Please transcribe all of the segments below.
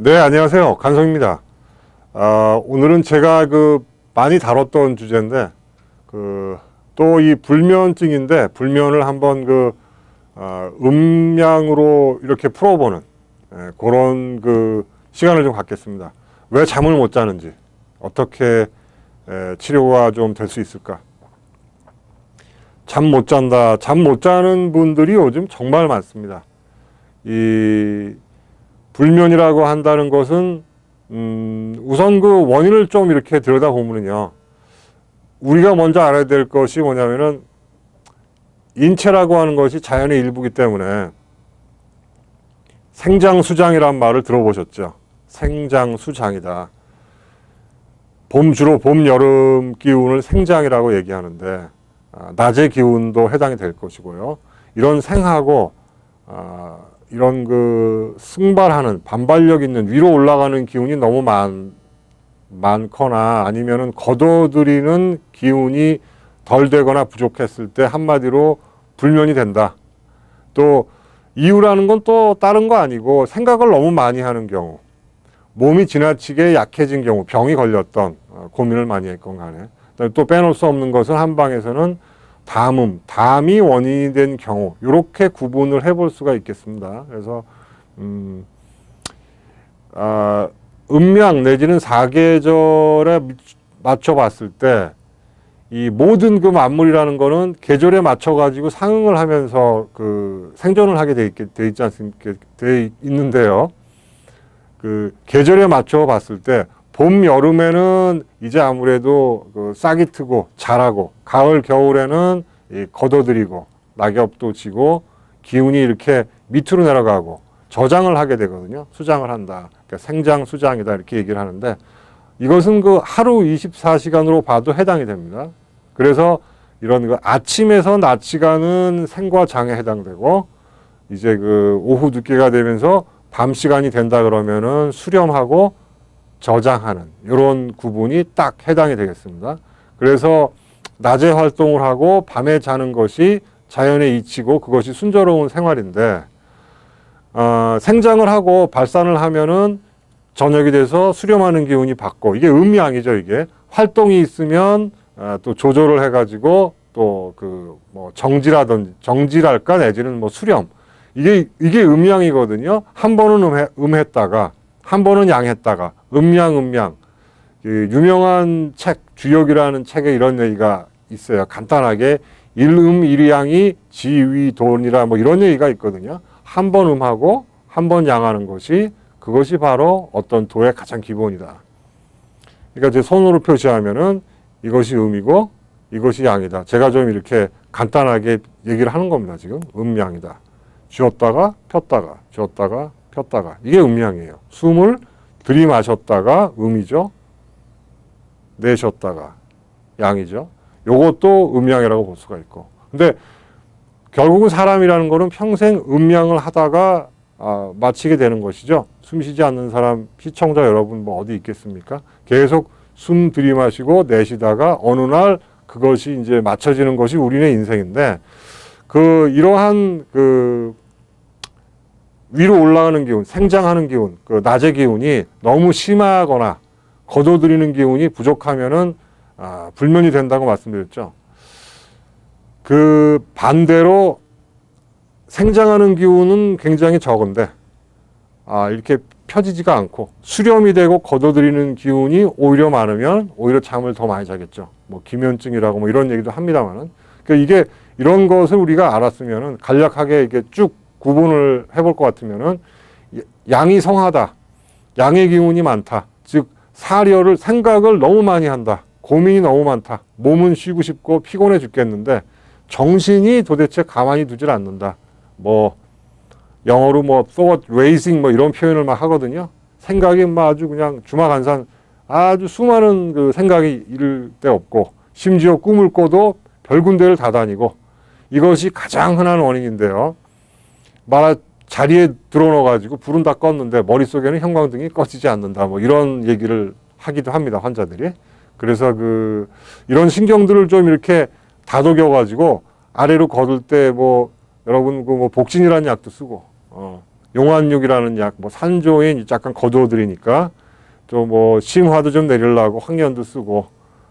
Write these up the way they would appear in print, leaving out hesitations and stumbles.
네, 안녕하세요. 간성입니다. 오늘은 제가 많이 다뤘던 주제인데, 또 이 불면증인데, 불면을 한번 음양으로 이렇게 풀어보는, 그런 시간을 좀 갖겠습니다. 왜 잠을 못 자는지, 어떻게 치료가 좀 될 수 있을까? 잠 못 잔다. 잠 못 자는 분들이 요즘 정말 많습니다. 이 불면이라고 한다는 것은 우선 원인을 좀 이렇게 들여다보면요, 우리가 먼저 알아야 될 것이 뭐냐면은 인체라고 하는 것이 자연의 일부이기 때문에 생장수장이란 말을 들어보셨죠? 생장수장이다. 주로 봄, 여름 기운을 생장이라고 얘기하는데, 낮의 기운도 해당이 될 것이고요. 이런 생하고 이런 승발하는 반발력 있는 위로 올라가는 기운이 너무 많거나 아니면은 걷어들이는 기운이 덜 되거나 부족했을 때 한마디로 불면이 된다. 또 이유라는 건 또 다른 거 아니고 생각을 너무 많이 하는 경우, 몸이 지나치게 약해진 경우, 병이 걸렸던, 고민을 많이 했건 간에, 또 빼놓을 수 없는 것은 한방에서는 담이 원인이 된 경우, 이렇게 구분을 해볼 수가 있겠습니다. 그래서 음양 내지는 사계절에 맞춰 봤을 때 이 모든 만물이라는 거는 계절에 맞춰 가지고 상응을 하면서 생존을 하게 돼 있는데요. 계절에 맞춰 봤을 때 봄, 여름에는 이제 아무래도 싹이 트고 자라고, 가을, 겨울에는 걷어들이고 낙엽도 지고 기운이 이렇게 밑으로 내려가고 저장을 하게 되거든요. 수장을 한다. 그러니까 생장, 수장이다 이렇게 얘기를 하는데, 이것은 하루 24시간으로 봐도 해당이 됩니다. 그래서 이런 아침에서 낮 시간은 생과 장에 해당되고, 이제 오후 늦게가 되면서 밤 시간이 된다 그러면은 수렴하고 저장하는 이런 구분이 딱 해당이 되겠습니다. 그래서 낮에 활동을 하고 밤에 자는 것이 자연의 이치고 그것이 순조로운 생활인데, 생장을 하고 발산을 하면은 저녁이 돼서 수렴하는 기운이 받고, 이게 음양이죠. 이게 활동이 있으면 또 조절을 해가지고 또 정지랄까 내지는 수렴, 이게 음양이거든요. 한 번은 음했다가 한 번은 양했다가 음양. 유명한 책 주역이라는 책에 이런 얘기가 있어요. 간단하게 일양이 지위돈이라 이런 얘기가 있거든요. 한 번 음하고 한 번 양하는 것이, 그것이 바로 어떤 도의 가장 기본이다. 그러니까 제 손으로 표시하면은 이것이 음이고 이것이 양이다. 제가 좀 이렇게 간단하게 얘기를 하는 겁니다. 지금 음양이다. 쥐었다가 폈다가, 쥐었다가 폈다가, 이게 음양이에요. 숨을 들이마셨다가 음이죠. 내쉬었다가 양이죠. 요것도 음양이라고 볼 수가 있고. 근데 결국은 사람이라는 거는 평생 음양을 하다가 마치게 되는 것이죠. 숨 쉬지 않는 사람, 시청자 여러분 어디 있겠습니까? 계속 숨 들이마시고 내쉬다가 어느 날 그것이 이제 맞춰지는 것이 우리의 인생인데, 이러한 위로 올라가는 기운, 생장하는 기운, 낮의 기운이 너무 심하거나 걷어들이는 기운이 부족하면은 불면이 된다고 말씀드렸죠. 반대로 생장하는 기운은 굉장히 적은데 이렇게 펴지지가 않고 수렴이 되고 걷어들이는 기운이 오히려 많으면 오히려 잠을 더 많이 자겠죠. 기면증이라고 이런 얘기도 합니다만은, 그러니까 이런 것을 우리가 알았으면은 간략하게 이게 쭉 구분을 해볼 것 같으면은, 양이 성하다, 양의 기운이 많다, 즉 생각을 너무 많이 한다, 고민이 너무 많다, 몸은 쉬고 싶고 피곤해 죽겠는데 정신이 도대체 가만히 두질 않는다. 영어로 thought racing 이런 표현을 막 하거든요. 생각이 아주 그냥 주마간산, 아주 수많은 생각이 이를 데 없고, 심지어 꿈을 꿔도 별 군데를 다 다니고, 이것이 가장 흔한 원인인데요. 자리에 들어넣어가지고 불은 다 껐는데 머릿속에는 형광등이 꺼지지 않는다. 이런 얘기를 하기도 합니다, 환자들이. 그래서 이런 신경들을 좀 이렇게 다독여가지고 아래로 걷을 때 여러분 복진이라는 약도 쓰고, 용환육이라는 약, 뭐 산조인 약간 거두어들이니까 또 뭐 심화도 좀 내리려고 황련도 쓰고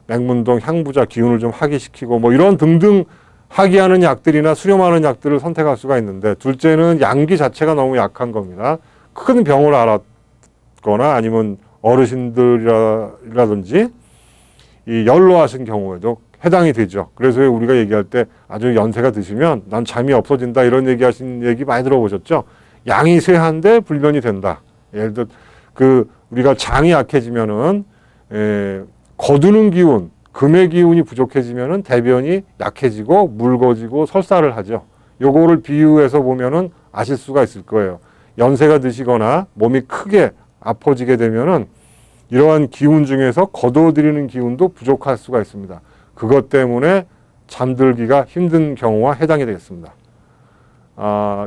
맹문동 향부자 기운을 좀 하기시키고 뭐 이런 등등 하기하는 약들이나 수렴하는 약들을 선택할 수가 있는데, 둘째는 양기 자체가 너무 약한 겁니다. 큰 병을 앓았거나 아니면 어르신들이라든지 이 연로하신 경우에도 해당이 되죠. 그래서 우리가 얘기할 때 아주 연세가 드시면 난 잠이 없어진다 이런 얘기하신 얘기 많이 들어보셨죠. 양이 쇠한데 불변이 된다. 예를 들어 우리가 장이 약해지면은 거두는 기운, 금의 기운이 부족해지면은 대변이 약해지고 묽어지고 설사를 하죠. 요거를 비유해서 보면은 아실 수가 있을 거예요. 연세가 드시거나 몸이 크게 아파지게 되면은 이러한 기운 중에서 거두어들이는 기운도 부족할 수가 있습니다. 그것 때문에 잠들기가 힘든 경우와 해당이 되겠습니다.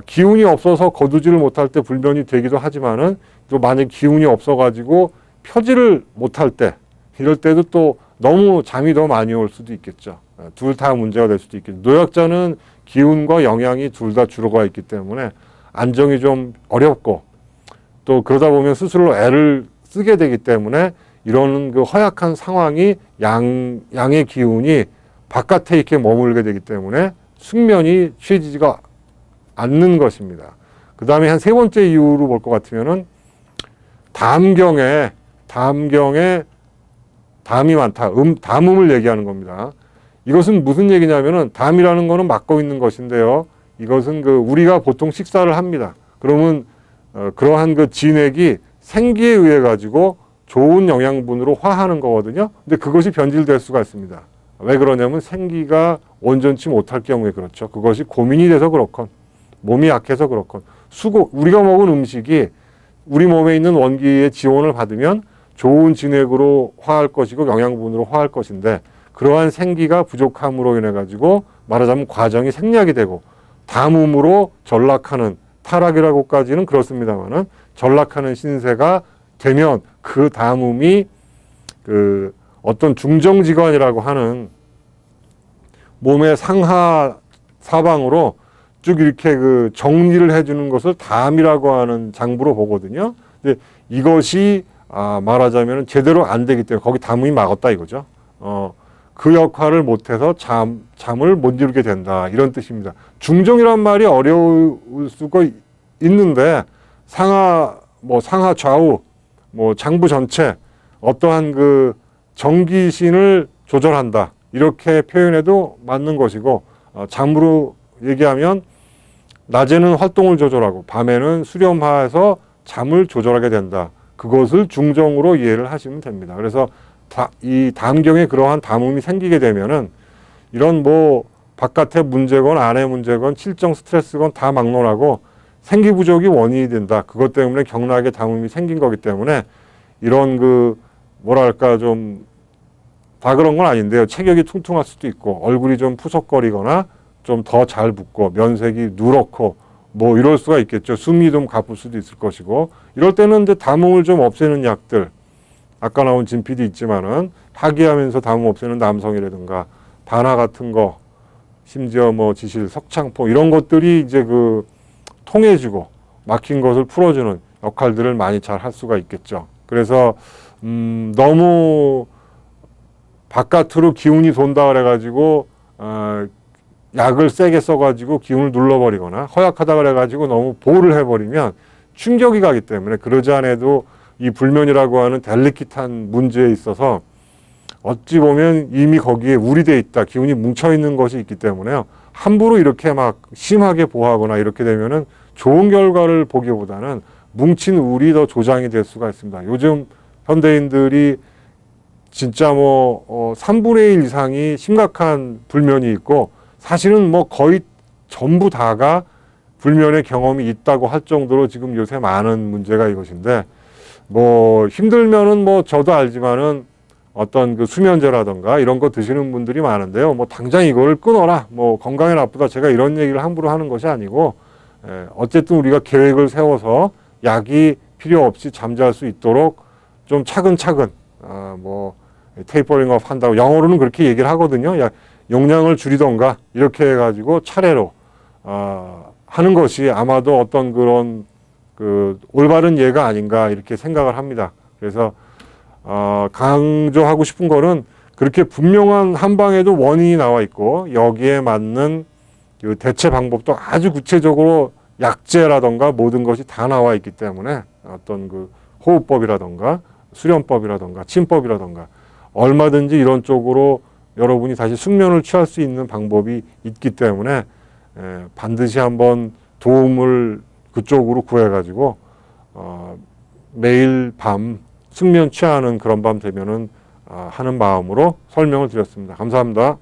기운이 없어서 거두지를 못할 때 불변이 되기도 하지만은 또 만약 기운이 없어가지고 펴지를 못할 때, 이럴 때도 또 너무 잠이 더 많이 올 수도 있겠죠. 둘 다 문제가 될 수도 있겠죠. 노약자는 기운과 영양이 둘 다 줄어가 있기 때문에 안정이 좀 어렵고, 또 그러다 보면 스스로 애를 쓰게 되기 때문에 이런 그 허약한 상황이 양의 기운이 바깥에 이렇게 머물게 되기 때문에 숙면이 취해지지가 않는 것입니다. 그 다음에 한 세 번째 이유로 볼 것 같으면은 담경에 담이 많다. 담음을 얘기하는 겁니다. 이것은 무슨 얘기냐면은 담이라는 거는 막고 있는 것인데요. 이것은 우리가 보통 식사를 합니다. 그러면 그러한 진액이 생기에 의해 가지고 좋은 영양분으로 화하는 거거든요. 근데 그것이 변질될 수가 있습니다. 왜 그러냐면 생기가 온전치 못할 경우에 그렇죠. 그것이 고민이 돼서 그렇건 몸이 약해서 그렇건 우리가 먹은 음식이 우리 몸에 있는 원기의 지원을 받으면 좋은 진액으로 화할 것이고 영양분으로 화할 것인데, 그러한 생기가 부족함으로 인해 가지고 말하자면 과정이 생략이 되고 담음으로 전락하는, 타락이라고까지는 그렇습니다만은 전락하는 신세가 되면 그 담음이 어떤 중정지관이라고 하는 몸의 상하 사방으로 쭉 이렇게 정리를 해주는 것을 담이라고 하는 장부로 보거든요. 근데 이것이 말하자면 제대로 안 되기 때문에 거기 담음이 막았다 이거죠. 그 역할을 못해서 잠을 못 이루게 된다 이런 뜻입니다. 중정이란 말이 어려울 수가 있는데 상하 좌우 장부 전체 어떠한 정기신을 조절한다 이렇게 표현해도 맞는 것이고, 잠으로 얘기하면 낮에는 활동을 조절하고 밤에는 수렴하여서 잠을 조절하게 된다. 그것을 중정으로 이해를 하시면 됩니다. 그래서 이 담경에 그러한 담음이 생기게 되면은 이런 바깥의 문제건 안의 문제건 칠정 스트레스건 다 막론하고 생기 부족이 원인이 된다. 그것 때문에 경락에 담음이 생긴 거기 때문에 이런 뭐랄까 좀 다 그런 건 아닌데요. 체격이 퉁퉁할 수도 있고 얼굴이 좀 푸석거리거나 좀 더 잘 붓고 면색이 누렇고 이럴 수가 있겠죠. 숨이 좀 가쁠 수도 있을 것이고, 이럴 때는 근데 담음을 좀 없애는 약들, 아까 나온 진피도 있지만은 파기하면서 담음 없애는 남성이라든가 반화 같은 거, 심지어 지실, 석창포 이런 것들이 이제 통해주고 막힌 것을 풀어주는 역할들을 많이 잘 할 수가 있겠죠. 그래서 너무 바깥으로 기운이 돈다 그래가지고 약을 세게 써가지고 기운을 눌러버리거나 허약하다 그래가지고 너무 보호를 해버리면 충격이 가기 때문에, 그러지 않아도 이 불면이라고 하는 델리킷한 문제에 있어서 어찌 보면 이미 거기에 우리돼 있다, 기운이 뭉쳐있는 것이 있기 때문에요. 함부로 이렇게 막 심하게 보호하거나 이렇게 되면은 좋은 결과를 보기보다는 뭉친 울이 더 조장이 될 수가 있습니다. 요즘 현대인들이 진짜 3분의 1 이상이 심각한 불면이 있고, 사실은 거의 전부 다가 불면의 경험이 있다고 할 정도로 지금 요새 많은 문제가 이것인데, 힘들면은 저도 알지만은 어떤 수면제라든가 이런 거 드시는 분들이 많은데요. 당장 이거를 끊어라, 건강에 나쁘다, 제가 이런 얘기를 함부로 하는 것이 아니고, 어쨌든 우리가 계획을 세워서 약이 필요 없이 잠잘 수 있도록 좀 차근차근 테이퍼링업 한다고 영어로는 그렇게 얘기를 하거든요. 용량을 줄이던가 이렇게 해가지고 차례로 하는 것이 아마도 어떤 그런 그 올바른 예가 아닌가 이렇게 생각을 합니다. 그래서 강조하고 싶은 거는 그렇게 분명한 한방에도 원인이 나와 있고 여기에 맞는 그 대체 방법도 아주 구체적으로 약제라던가 모든 것이 다 나와 있기 때문에 어떤 그 호흡법이라던가 수련법이라던가 침법이라던가 얼마든지 이런 쪽으로 여러분이 다시 숙면을 취할 수 있는 방법이 있기 때문에 반드시 한번 도움을 그쪽으로 구해가지고 매일 밤 숙면 취하는 그런 밤 되면은 하는 마음으로 설명을 드렸습니다. 감사합니다.